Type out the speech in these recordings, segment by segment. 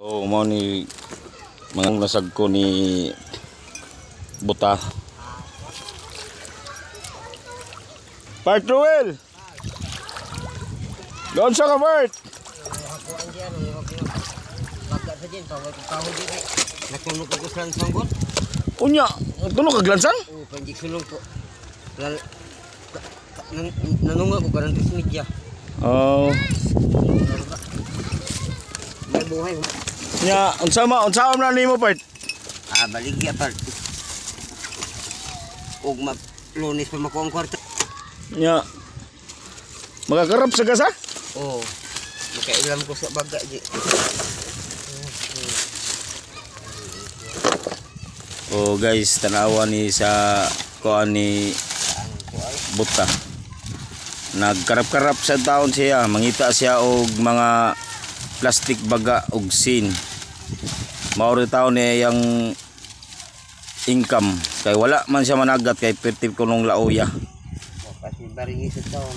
Oh, mau ni mga nasag ko ni buta. Part Ruel. Doon sa ka, Bart. Unya, tulo ka glansan? Oo, panjik sulong po. Nanunga ko karang media. Oh. May buhay mo. Nya, unsa na nimo, Bart? Baligya part. Ug lunes pa makuha ang kwarta. Nya. Magakarap sa gasa? Oo. Makailam ko sa baga di. Oh guys, tanawa ni sa kuan ni buta. Nagkarap-karap sa taon siya, mangita siya og mga plastic baga og sin. Mao ri taon niya yang income kay wala man siya managat kay pertib kunong laoya. Kasi baringi sa taon.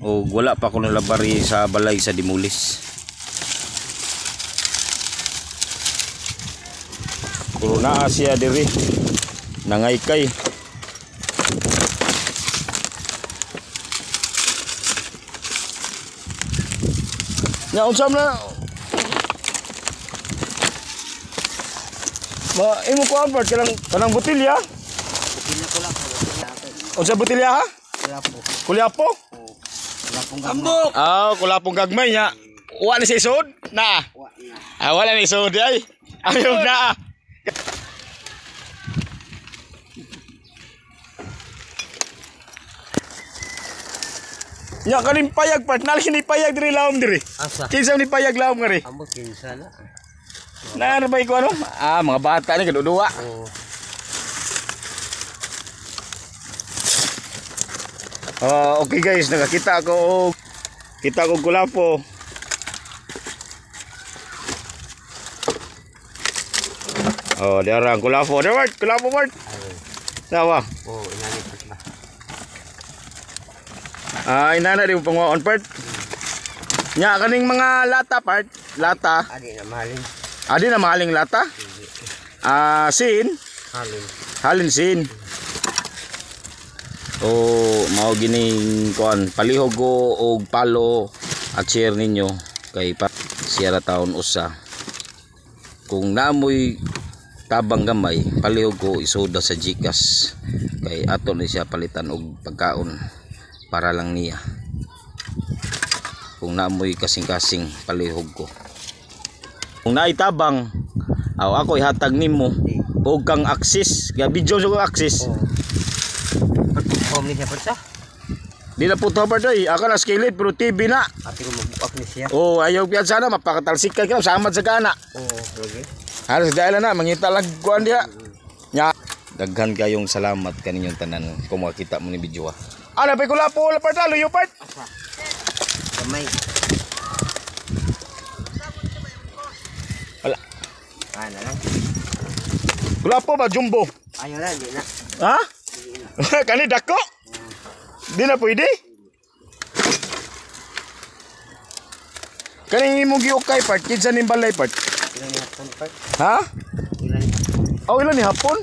O wala pa kunong labari sa balay sa Dimulis. Puro naa siya diri nangaykay. Nya unsam na imo ko ang part kanang botilya? Botilya ko lang. Unsa botilya ha? Kulapo. Kulyapo? Oo. Kulapong gambok. Kulapong gagmay nya. Wa ni sa isod na. Wala ni isod ay. Ayaw na. Nya kaning payag part nalhin ni payag diri lawom diri. Asa? Kinsa ni payag lawom ngari? Ambot kinsa na. Na ano ba iko ano? Mga bata ni kadudua. Oo. Okay guys, nakakita ko kulapo. Diara ang kulapo. Kulapo Bart. Sawa. Oo, inani part na. Inana di mo panguon part. Nya kaning mga lata part, lata. Adi na mahalin. Adi na mahaling lata? Sin. Halin sin. Mao gining kuan palihog ko og palo at share ninyo kay pa siya taon usa. Kung naamoy tabang gamay, palihog ko isoda sa Gcash kay ato ni siya palitan og pagkaon para lang niya. Kung naamoy kasing-kasing palihog ko. Kung naitabang ako ihatag nimo og kang access, ga video sa access. Ni siya pa. Di na po to day. Aka na skillet pero TV na. Ati ko magbuak ni siya. Ayaw piyan sana mapakatalsik ka kaya samad sa kana. Okay. Halos dahil na mangita lang kuan dia. Nya daghan kayong salamat kaninyong tanan kung makita mo ni video. Ana pa kulapo la part luyo part. Asa? Gamay. Wala. Na lang. Kulapo ba jumbo? Ayaw na, di na. Ha? Kani dako? Di na pwede? Kani mo giukay part, kinsa ning balay part? Ilan ni hapon part? Ha? Ilan ni hapon? Ilan ni hapon?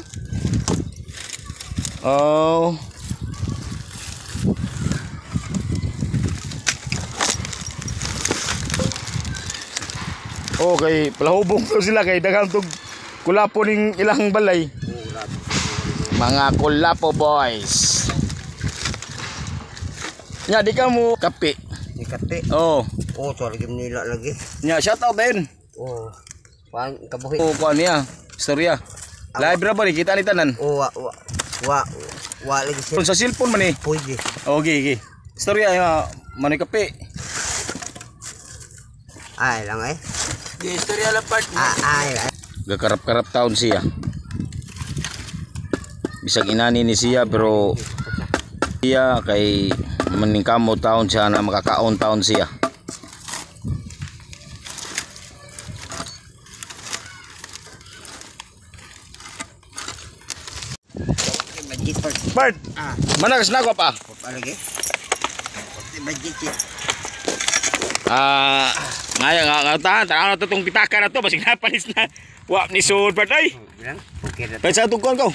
Okay, palahubong to sila kay daghang tug kulapo ning ilang balay. Mga kulapo boys. Nya di ka mo kape. Ni kape. Sorry gim nila lagi. Nya shout out din. Pang kabuhi. Kuan niya, istorya. Live ra ba ni kita ni tanan? Wa lagi siya. Sa cellphone man ni. Pwede. Okay. Istorya man kape. Ay lang eh. Di istorya la part. Ay. Gakarap-karap taon siya. Bisag inani ni siya pero siya kay maningkamo taon siya na makakaon taon siya. Bart, mana kas nako pa? Lagi. Budget. Ngaya nga tahan, tanaw na to tong pitaka na to, basig napalis na. Wa ni sud part ay. Bilang, okay na. Kaya sa itong kuhan ko.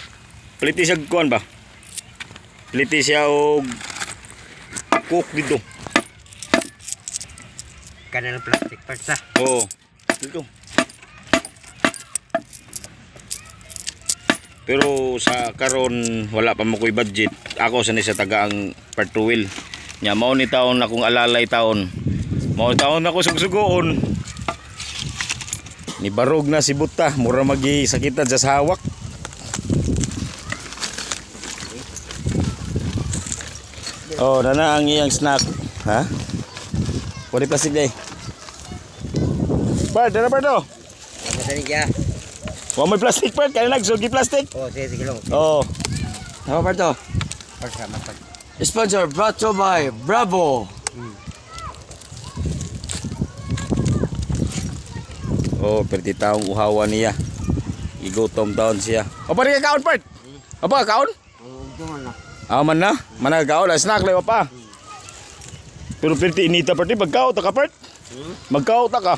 Piliti siya kuhan ba? Piliti siya og cook dito. Kanan ng plastic parts ha. Oo. Dito. Pero sa karon wala pa mo ko'y budget. Ako sanay sa taga ang part 2 wheel. Nya mao ni taon akong alalay taon. Mao taon ako sugsugoon. Ni barog na si buta, mura magi sakitan sa hawak. Oh, nana ang iyang snack. Ha? Pwede plastic day. Bard, dara ba to? Ano sa niya? Wa may plastic part, kaya nagsugi plastic. Oh, sige lang. Oh. Ano ba ito? Parts ha, matag. Sponsor brought to by Bravo. Oh, perti taong uhawa niya. Igutom taon siya. O pa rin kaon part? Apa kaon? Ito na. Man na? Managaon, snack lang pa. Pero perti inita part, magkaon ta ka part? Magkaon ta ka.